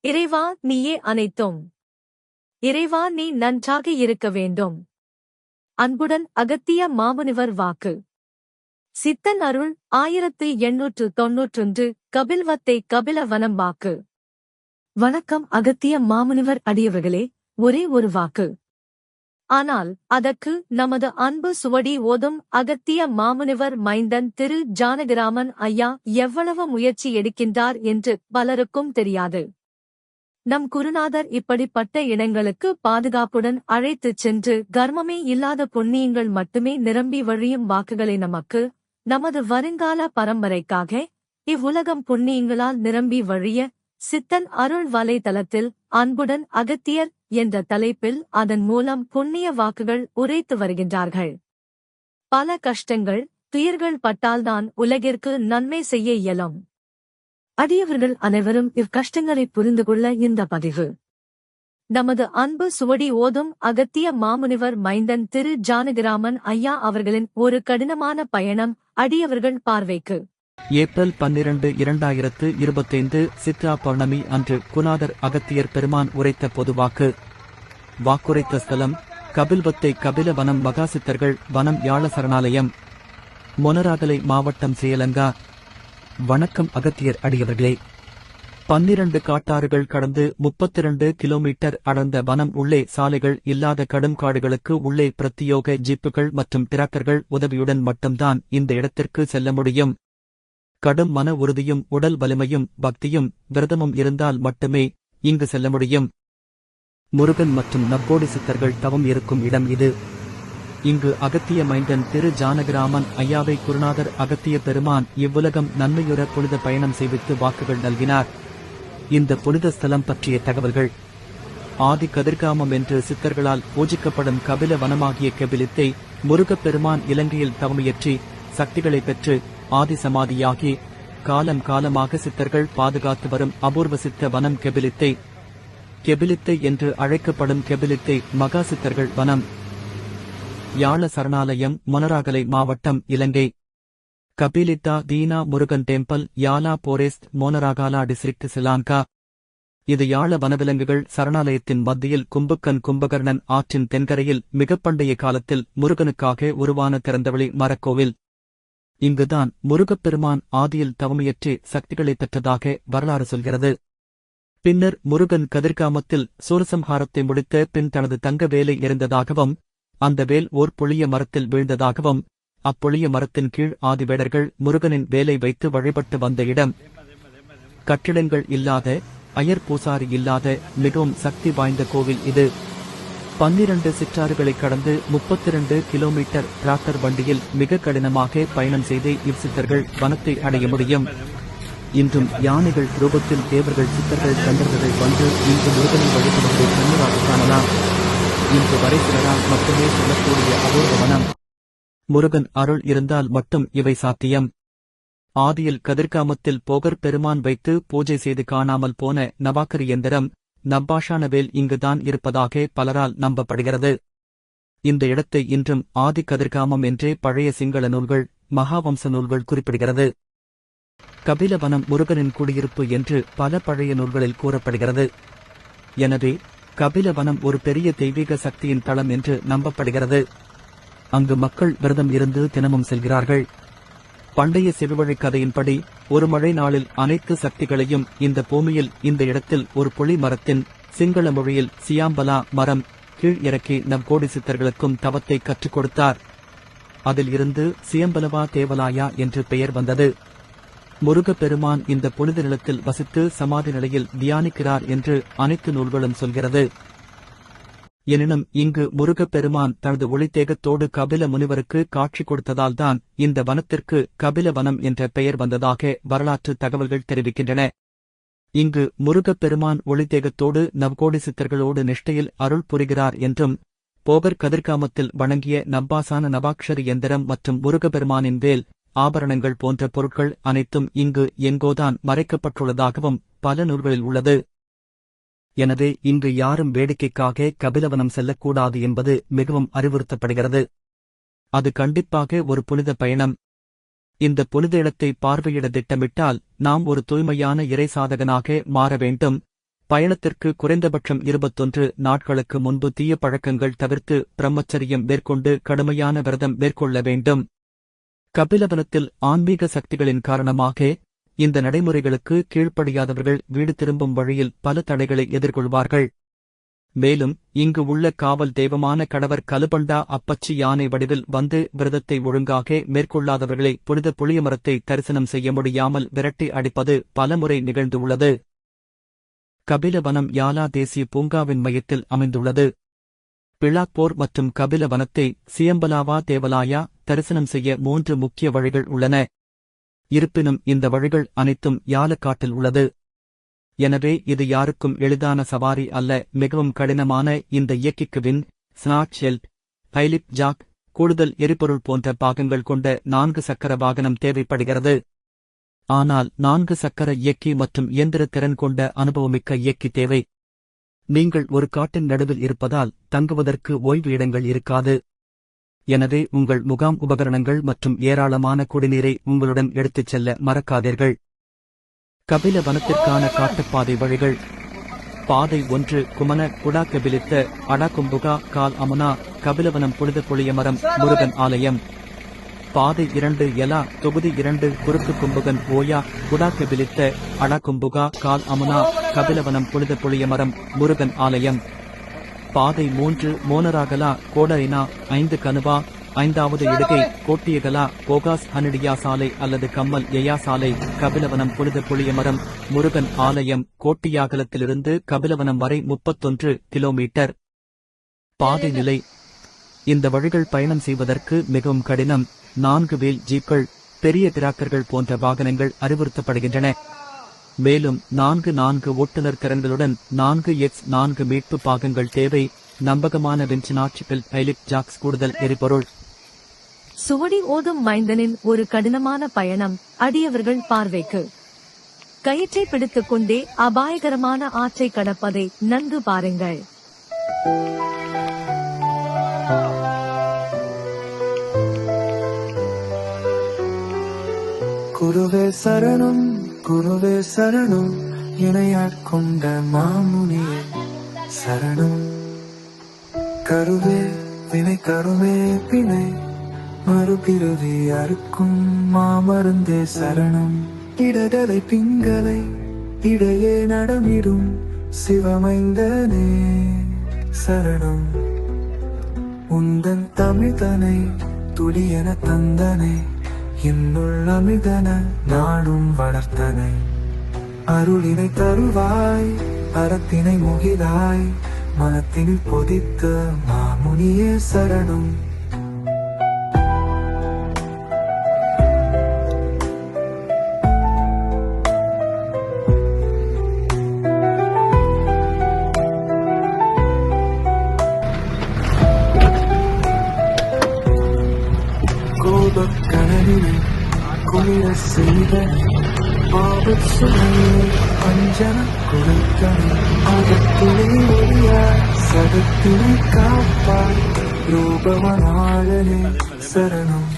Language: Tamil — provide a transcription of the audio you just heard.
இறைவா நீயே அனைத்தும். இறைவா நீ நன்றாக இருக்க வேண்டும். அன்புடன் அகத்திய மாமுனிவர் வாக்கு. சித்தன் அருள் 1891 கபில்வத்தை கபில வனம் வாக்கு. வணக்கம் அகத்திய மாமுனிவர் அடியவர்களே, ஒரே ஒரு வாக்கு. ஆனால் அதற்கு நமது அன்பு சுவடி ஓதும் அகத்திய மாமுனிவர் மைந்தன் திரு ஜானகிராமன் ஐயா எவ்வளவு முயற்சி எடுக்கின்றார் என்று பலருக்கும் தெரியாது. நம் குருநாதர் இப்படிப்பட்ட இடங்களுக்கு பாதுகாப்புடன் அழைத்துச் சென்று கர்மமே இல்லாத புண்ணியங்கள் மட்டுமே நிரம்பி வழியும் வாக்குகளை நமக்கு, நமது வருங்கால பரம்பரைக்காக, இவ்வுலகம் புண்ணியங்களால் நிரம்பி வழிய, சித்தன் அருள் வலைதளத்தில் அன்புடன் அகத்தியர் என்ற தலைப்பில் அதன் மூலம் புண்ணிய வாக்குகள் உரைத்து வருகின்றார்கள். பல கஷ்டங்கள், துயர்கள் பட்டால்தான் உலகிற்கு நன்மை செய்ய இயலும். அடியவர்கள் அனைவரும் இக்கஷ்டங்களை புரிந்து கொள்ள இந்த பதிவு. நமது அன்பு சுவடி ஓதும் அகத்திய மாமுனிவர் மைந்தன் திரு ஜானகிராமன் ஐயா அவர்களின் ஒரு கடினமான பயணம் அடியவர்கள் பார்வைக்கு. ஏப்ரல் 12, 2025 சித்ரா பௌர்ணமி அன்று குருநாதர் அகத்தியர் பெருமான் உரைத்த பொதுவாக்கு. வாக்குரைத்த ஸ்தலம் கபில்வத்தை கபில வனம் மகாசித்தர்கள் வனம் யாழ சரணாலயம், மொனராகலை மாவட்டம் ஸ்ரீலங்கா. வணக்கம் அகத்தியர் அடியவர்களே. 12 காட்டாறுகள் கடந்து 32 கிலோமீட்டர் அடர்ந்த வனம் உள்ளே சாலைகள் இல்லாத கடும் காடுகளுக்கு உள்ளே பிரத்தியோக ஜீப்புகள் மற்றும் டிராக்டர்கள் உதவியுடன் மட்டும்தான் இந்த இடத்திற்கு செல்ல முடியும். கடும் மன உறுதியும் உடல் வலிமையும் பக்தியும் விரதமும் இருந்தால் மட்டுமே இங்கு செல்ல முடியும். முருகன் மற்றும் நவ்கோடி சித்தர்கள் தவம் இருக்கும் இடம் இது. இங்கு அகத்திய மைந்தன் திரு ஜானகிராமன் ஐயாவை குருநாதர் அகத்திய பெருமான் இவ்வுலகம் நன்மையுற புனித பயணம் செய்வித்து வாக்குகள் நல்கினார். இந்த புனித ஸ்தலம் பற்றிய தகவல்கள். ஆதி கதிர்காமம் என்று சித்தர்களால் பூஜிக்கப்படும் கபில வனமாகிய கபிலித்தை முருகப்பெருமான் இலங்கையில் தவமியற்றி சக்திகளை பெற்று ஆதி சமாதியாகி காலம் காலமாக சித்தர்கள் பாதுகாத்து வரும் அபூர்வ சித்த வனம் கெபிலித்தை. கெபிலித்தை என்று அழைக்கப்படும் கெபிலித்தை மகா சித்தர்கள் வனம். யாழ சரணாலயம், மொனராகலை மாவட்டம், இலங்கை. Kabilitha Dheena Murugan temple, யாலா போரெஸ்ட், Monaragala district, Sri Lanka. இது யாழ வனவிலங்குகள் சரணாலயத்தின் மத்தியில் கும்புக்கன் கும்பகர்ணன் ஆற்றின் தென்கரையில் மிகப்பண்டைய காலத்தில் முருகனுக்காக உருவான திறந்தவெளி மரக்கோவில். இங்குதான் முருகப்பெருமான் ஆதியில் தவமியற்றி சக்திகளை பெற்றதாக வரலாறு சொல்கிறது. பின்னர் முருகன் கதிர்காமத்தில் சூரசம்ஹாரத்தை முடித்த பின் தனது தங்க வேலை எறிந்ததாகவும், அந்த வேல் ஓர் புளிய மரத்தில் வீழ்ந்ததாகவும், அப்புளிய மரத்தின் கீழ் ஆதிவேடர்கள் முருகனின் வேலை வைத்து வழிபட்டு வந்த இடம். கட்டிடங்கள் இல்லாத, அயர் பூசாரி இல்லாத மிகவும் சக்தி வாய்ந்த கோவில் இது. 12 சிற்றாறுகளை கடந்து 32 கிலோமீட்டர் டிராக்டர் வண்டியில் மிக கடினமாக பயணம் செய்து இவ்சித்தர்கள் வனத்தை அடைய முடியும். இன்றும் யானைகள் ரூபத்தில் தேவர்கள் சித்தர்கள் கண்டர்கள் வந்து இன்று முருகனை வழிபடுவதை கண்ணீராக காணலாம். இன்று வரை சிலரால் மட்டுமே சொல்லக்கூடிய அபூர்வ வனம். முருகன் அருள் இருந்தால் மட்டும் இவை சாத்தியம். ஆதியில் கதிர்காமத்தில் போகர் பெருமான் வைத்து பூஜை செய்து காணாமல் போன நவாக்கரி எந்திரம், நப்பாஷான வேல் இங்குதான் இருப்பதாக பலரால் நம்பப்படுகிறது. இந்த இடத்தை இன்றும் ஆதி கதிர்காமம் என்றே பழைய சிங்கள நூல்கள், மகாவம்ச நூல்கள் குறிப்பிடுகிறது. கபிலவனம் முருகனின் குடியிருப்பு என்று பல பழைய நூல்களில் கூறப்படுகிறது. எனவே கபிலவனம் ஒரு பெரிய தெய்வீக சக்தியின் தளம் என்று நம்பப்படுகிறது. அங்கு மக்கள் விரதம் இருந்து தினமும் செல்கிறார்கள். பண்டைய செவிவழிக் கதையின்படி ஒரு மழை நாளில் அனைத்து சக்திகளையும் இந்த பூமியில் இந்த இடத்தில் ஒரு புளி மரத்தின் சிங்கள மொழியில் சியாம்பலா மரம் கீழ் இறக்கி நவ்கோடி சித்தர்களுக்கும் தவத்தை கற்றுக் கொடுத்தார். அதில் இருந்து சியம்பலவா தேவலாயா என்று பெயர் வந்தது. முருகப்பெருமான் இந்த புனித நிலத்தில் வசித்து சமாதி நிலையில் தியானிக்கிறார் என்று அனைத்து நூல்களும் சொல்கிறது. எனினும் இங்கு முருகப்பெருமான் தனது ஒளித்தேகத்தோடு கபில முனிவருக்கு காட்சி கொடுத்ததால்தான் இந்த வனத்திற்கு கபில வனம் என்ற பெயர் வந்ததாக வரலாற்று தகவல்கள் தெரிவிக்கின்றன. இங்கு முருகப்பெருமான் ஒளித்தேகத்தோடு நவ்கோடி சித்தர்களோடு நிஷ்டையில் அருள் புரிகிறார் என்றும், போகர் கதிர்காமத்தில் வணங்கிய நப்பாசான நவாக்ஷரி எந்திரம் மற்றும் முருகப்பெருமானின் வேல், ஆபரணங்கள் போன்ற பொருட்கள் அனைத்தும் இங்கு எங்கோதான் மறைக்கப்பட்டுள்ளதாகவும் பல நூல்களில் உள்ளது. எனவே இங்கு யாரும் வேடிக்கைக்காக கபிலவனம் செல்லக்கூடாது என்பது மிகவும் அறிவுறுத்தப்படுகிறது. அது கண்டிப்பாக ஒரு புனித பயணம். இந்த புனித இடத்தை பார்வையிட திட்டமிட்டால் நாம் ஒரு தூய்மையான இறை சாதகனாக மாற வேண்டும். பயணத்திற்கு குறைந்தபட்சம் 21 நாட்களுக்கு முன்பு தீய பழக்கங்கள் தவிர்த்து பிரம்மச்சரியம் மேற்கொண்டு கடுமையான விரதம் மேற்கொள்ள வேண்டும். கபிலவனத்தில் ஆன்மீக சக்திகளின் காரணமாக இந்த நடைமுறைகளுக்கு கீழ்ப்படியாதவர்கள் வீடு திரும்பும் வழியில் பல தடைகளை எதிர்கொள்வார்கள். மேலும் இங்கு உள்ள காவல் தெய்வமான கடவர் கலுபண்டா அப்பச்சி யானை வடிவில் வந்து விரதத்தை ஒழுங்காக மேற்கொள்ளாதவர்களை புனித புளியமரத்தை தரிசனம் செய்ய முடியாமல் விரட்டி அடிப்பது பலமுறை நிகழ்ந்துள்ளது. கபிலவனம் யாலா தேசிய பூங்காவின் மையத்தில் அமைந்துள்ளது. பிளாக்போர் மற்றும் கபிலவனத்தை சியம்பலாவா தேவலாயா தரிசனம் செய்ய 3 முக்கிய வழிகள் உள்ளன. இருப்பினும் இந்த வழிகள் அனைத்தும் யாலக்காட்டில் உள்ளது. எனவே இது யாருக்கும் எளிதான சவாரி அல்ல. மிகவும் கடினமான இந்த இயக்கிக்கு win, snout shelled, bailiff jack, கூடுதல் எரிபொருள் போன்ற பாகங்கள் கொண்ட 4 சக்கர வாகனம் தேவைப்படுகிறது. ஆனால் 4 சக்கர இயக்கி மற்றும் இயந்திர திறன் கொண்ட அனுபவமிக்க இயக்கி தேவை. நீங்கள் ஒரு காட்டின் நடுவில் இருப்பதால் தங்குவதற்கு ஓய்வு இடங்கள் இருக்காது. எனவே உங்கள் முகாம் உபகரணங்கள் மற்றும் ஏராளமான குடிநீரை உங்களுடன் எடுத்துச் செல்ல மறக்காதீர்கள். கபில வனத்திற்கான காட்டுப்பாதை வழிகள். பாதை 1 குமன குடாக்கபிலித்த அடாகும்புகா கால் அமுனா கபிலவனம் புனித புளியமரம் முருகன் ஆலயம். பாதை 2 எலா தொகுதி 2 குறுக்கு கும்புகன் ஓயா குடாக்கபிலித்த அடாகும்புகா கால் அமுனா கபிலவனம் புனித புளியமரம் முருகன் ஆலயம். பாதை 3 மோனராகலா கோடரினா 5 கனுவா 5வது இடுகை கோட்டியகலா போகாஸ் ஹனிடியா சாலை அல்லது கம்மல் எயா சாலை கபிலவனம் புனித புளியமரம் முருகன் ஆலயம். கோட்டியாகலத்திலிருந்து கபிலவனம் வரை 31 கிலோமீட்டர். பாதை நிலை. இந்த வழிகள் பயணம் செய்வதற்கு மிகவும் கடினம். 4 வீல் ஜீப்கள், பெரிய டிராக்டர்கள் போன்ற வாகனங்கள் அறிவுறுத்தப்படுகின்றன. மேலும் 4 ஓட்டுநர் திறன்களுடன் 4x4 மீட்பு பாகங்கள் தேவை. நம்பகமான வின்சினாட்சிப்பில் பைலிப் ஜாக்ஸ் கூடுதல் எரிபொருள். சுவடி ஓதும் மைந்தனின் ஒரு கடினமான பயணம். அடியவர்கள் பார்வைக்கு கயிற்றை பிடித்துக் கொண்டே அபாயகரமான ஆற்றை கடப்பதை நன்கு பாருங்கள். குருவே சரணம் குருவே சரணம் இணையாட்கொண்ட மாமுனியே சரணம். கருவே வினை கருவே பிணை மறுபிறவி அறுக்கும் மாமருந்தே சரணம். இடதலை பிங்களை இடையே நடமிடும் சிவமைந்தனே சரணம். உந்தன் தமிழ்தனை துடியென தந்தனை என்னுள் அமிழ்தன நாடும் வளர்த்தனை. அருளினை தருவாய் அறத்தினை முகிலாய் மனத்தினில் பொதித்த மாமுனியே சரணம். கோபக்கடலினை குளிர செய்த பாவச் சுமையை அஞ்சன குறைத்தனை. அகத்தினை ஒளியாய் சகத்தினை காப்பாய் ரூபவனாளனே சரணம்.